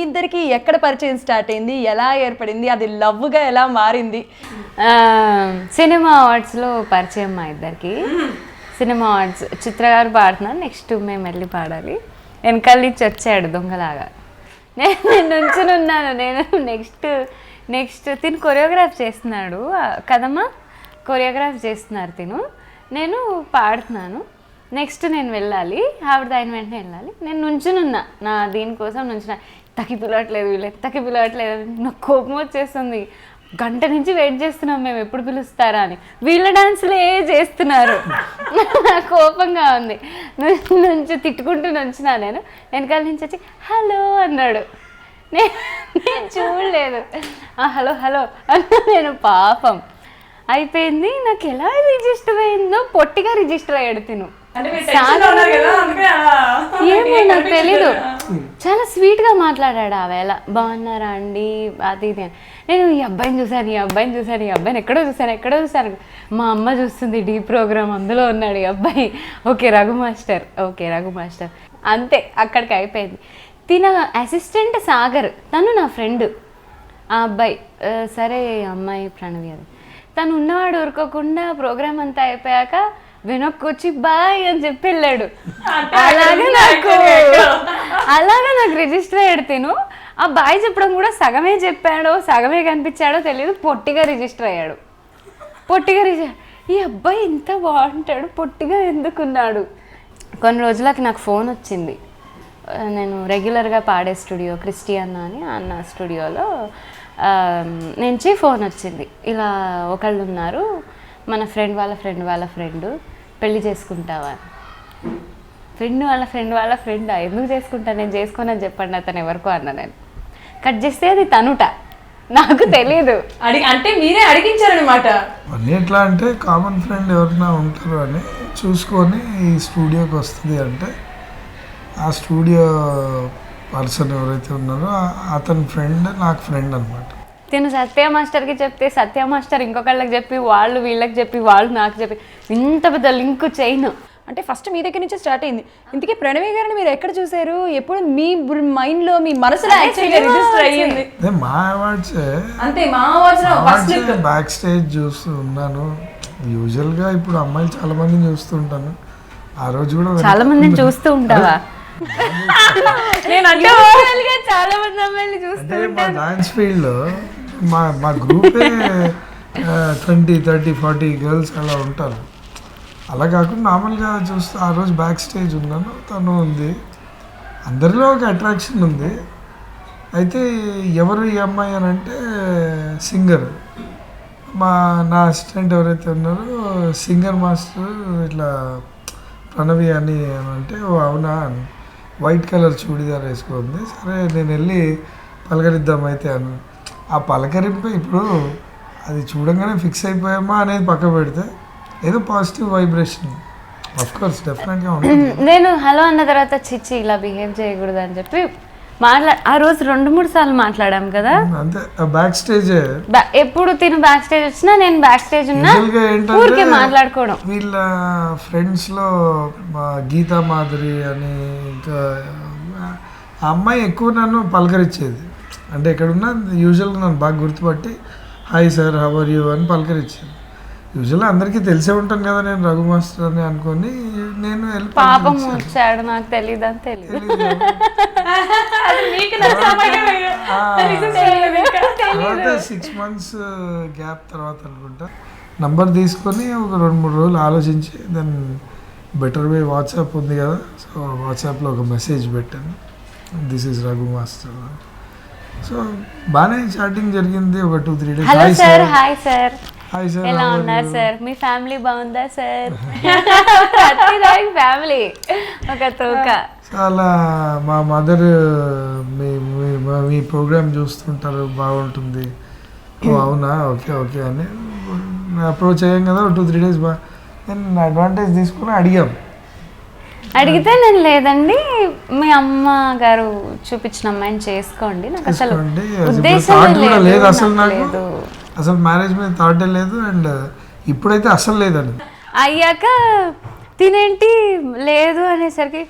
ఇద్దరికి ఎక్కడ పరిచయం స్టార్ట్ అయింది, ఎలా ఏర్పడింది, అది లవ్గా ఎలా మారింది? సినిమా అవార్డ్స్లో పరిచయం మా ఇద్దరికి. సినిమా అవార్డ్స్ చిత్ర గారు పాడుతున్నారు, నెక్స్ట్ మేము వెళ్ళి పాడాలి. వెనకాల నుంచి వచ్చాడు దొంగలాగా. నేను నుంచుని ఉన్నాను. నేను నెక్స్ట్ తిను కొరియోగ్రాఫ్ చేస్తున్నాడు కదమ్మా, కొరియోగ్రాఫ్ చేస్తున్నారు తిను, నేను పాడుతున్నాను. నెక్స్ట్ నేను వెళ్ళాలి, ఆవిడ ఆయన వెంటనే వెళ్ళాలి. నేను నుంచుని ఉన్నా, నా దీనికోసం నుంచున్నా. తక్కి పిలవట్లేదు, వీళ్ళు తక్కి పిలవట్లేదు, నాకు కోపం వచ్చేస్తుంది. గంట నుంచి వెయిట్ చేస్తున్నాం మేము ఎప్పుడు పిలుస్తారా అని. వీళ్ళ డాన్స్లే చేస్తున్నారు. నాకు కోపంగా ఉంది. నుంచి తిట్టుకుంటూ నుంచున్నా. నేను వెనకాల నుంచి వచ్చి హలో అన్నాడు. నేను చూడలేదు. హలో హలో అన్నా. నేను పాపం అయిపోయింది. నాకు ఎలా రిజిస్టర్ అయిందో పొట్టిగా రిజిస్టర్ అయ్యాడు తిను. ఏమో నాకు తెలీదు. చాలా స్వీట్గా మాట్లాడాడు ఆ వేళ. బాగున్నారా అండి అది ఇది అని. నేను ఈ అబ్బాయిని చూశాను, ఈ అబ్బాయిని ఎక్కడో చూశాను. మా అమ్మ చూస్తుంది డీ ప్రోగ్రామ్, అందులో ఉన్నాడు ఈ అబ్బాయి. ఓకే రఘు మాస్టర్ అంతే, అక్కడికి అయిపోయింది. తిన అసిస్టెంట్ సాగర్, తను నా ఫ్రెండ్. ఆ అబ్బాయి సరే అమ్మాయి ప్రణవి అది. తను ఉన్నవాడు ఊరుకోకుండా ప్రోగ్రామ్ అంతా అయిపోయాక వెనక్కి వచ్చి బాయ్ అని చెప్పి వెళ్ళాడు. అలాగా నాకు రిజిస్టర్ అయ్యాడు తిను. ఆ బాయ్ చెప్పడం కూడా సగమే చెప్పాడో సగమే కనిపించాడో తెలియదు, పొట్టిగా రిజిస్టర్ అయ్యాడు. ఈ అబ్బాయి ఇంత బాగుంటాడు, పొట్టిగా ఎందుకున్నాడు. కొన్ని రోజులకి నాకు ఫోన్ వచ్చింది. నేను రెగ్యులర్గా పాడే స్టూడియో క్రిస్టియన్ అని అన్న స్టూడియోలో నుంచి ఫోన్ వచ్చింది. ఇలా ఒకళ్ళు ఉన్నారు, మన ఫ్రెండ్ వాళ్ళ ఫ్రెండ్ పెళ్లి చేసుకుంటావా? ఫ్రెండ్ వాళ్ళ ఫ్రెండ్ ఎందుకు చేసుకుంటా, నేను చేసుకోనని చెప్పండి అతను ఎవరికో అన్న. నేను కట్ చేస్తే అది తనుట, నాకు తెలీదు. అంటే మీరే అడిగించారనమాట. మళ్ళీ ఎట్లా అంటే కామన్ ఫ్రెండ్ ఎవరైనా ఉంటారు అని చూసుకొని ఈ స్టూడియోకి వస్తుంది అంటే ఆ స్టూడియో పర్సన్ ఎవరైతే ఉన్నారో అతని ఫ్రెండ్ నాకు ఫ్రెండ్ అనమాట. తిను సత్య మాస్టర్కి చెప్తే సత్య మాస్టర్ ఇంకొకళ్ళకి చెప్పి వాళ్ళు వీళ్ళకి చెప్పి వాళ్ళు నాకు చెప్పి ఇంత పెద్ద లింక్ చైన్. అంటే ఫస్ట్ మీ దగ్గర నుంచి స్టార్ట్ అయింది. ఇంతకీ ప్రణవి గారిని మీరు ఎక్కడ చూసారు? ఎప్పుడు మీ మైండ్లో మీ మనసులో రిజిస్టర్ అయ్యింది? మా అవార్డ్స్ అంతే, మా అవార్డ్స్ బ్యాక్ స్టేజ్ చూస్తూ ఉన్నాను. యూజువల్గా ఇప్పుడు అమ్మాయిలు చాలా మందిని చూస్తుంటాను. ఆ రోజు కూడా చాలా మందిని చూస్తూ ఉంటావా? చాలా మంది అమ్మాయిని చూస్తూ మా డాన్స్ ఫీల్డ్లో మా గ్రూపే 20, 30, 40 గర్ల్స్ అలా ఉంటారు. అలా కాకుండా నార్మల్గా చూస్తే ఆ రోజు బ్యాక్ స్టేజ్ ఉన్నాను, తను ఉంది. అందరిలో ఒక అట్రాక్షన్ ఉంది. అయితే ఎవరు ఈ అమ్మాయి అని అంటే సింగర్, నా అసిస్టెంట్ ఎవరైతే ఉన్నారో సింగర్ మాస్టర్ ఇట్లా ప్రణవి అని అంటే అవునా, వైట్ కలర్ చూడిదార్ వేసుకుంది. సరే నేను వెళ్ళి పలకరిద్దాం అయితే అని. ఆ పలకరింపు ఇప్పుడు అది చూడంగానే ఫిక్స్ అయిపోయామా అనేది పక్క పెడితే ఏదో పాజిటివ్ వైబ్రేషన్ ఆఫ్కోర్స్ డెఫినెట్గా ఉంటుంది. నేను హలో అన్న తర్వాత చిచ్చి ఇలా బిహేవ్ చేయకూడదు అని చెప్పి ఆ రోజు 2-3 సార్లు మాట్లాడాం కదా. అంతే బ్యాక్ స్టేజ్. ఎప్పుడు తిను బ్యాక్ స్టేజ్ వచ్చినా నేను బ్యాక్ స్టేజ్ ఉన్నా, ఊరికే మాట్లాడుకోవడం. వీళ్ళ ఫ్రెండ్స్లో గీతా మాధురి అని ఇంకా ఆ అమ్మాయి ఎక్కువ నన్ను పలకరించేది. అంటే ఎక్కడున్నా యూజువల్గా నన్ను బాగా గుర్తుపట్టి hi sir how are you అని పలకరించేది. యూజువల్గా అందరికీ తెలిసే ఉంటాను కదా నేను రఘు మాస్టర్ అని అనుకొని నేను వెళ్ళి పాపం వచ్చాడు, నాకు తెలియదని తెలియదు. తర్వాత 6 months గ్యాప్ తర్వాత అనుకుంటా నంబర్ తీసుకొని ఒక 2-3 రోజులు ఆలోచించి దెన్ బెటర్ వే వాట్సాప్ ఉంది కదా, సో వాట్సాప్లో ఒక మెసేజ్ పెట్టాను, this is Raghu master. So బాగానే చాటింగ్ జరిగింది ఒక 2-3 days. Hello sir, hi sir, hi sir, ఎలా ఉన్నారు సార్, మీ ఫ్యామిలీ బాగుందా సార్? ఫ్యామిలీ ఒక తోక. చాలా మా మదర్ మీ ప్రోగ్రామ్ చూస్తుంటారు బాగుంటుంది. ఓ అవునా, ఓకే ఓకే అని అప్రోచ్ అయ్యాం కదా. 2-3 days నేను అడ్వాంటేజ్ తీసుకుని అడిగితే నేను లేదండి మీ అమ్మ గారు చూపించిన అమ్మాయిని చేసుకోండి, నాకు అసలు ఉద్దేశం లేదు, అసలు మ్యారేజ్ మీద థాటే లేదు. అండ్ ఇప్పుడైతే అసలు లేదండి. అయ్యాక తినేంటి లేదు అనేసరికి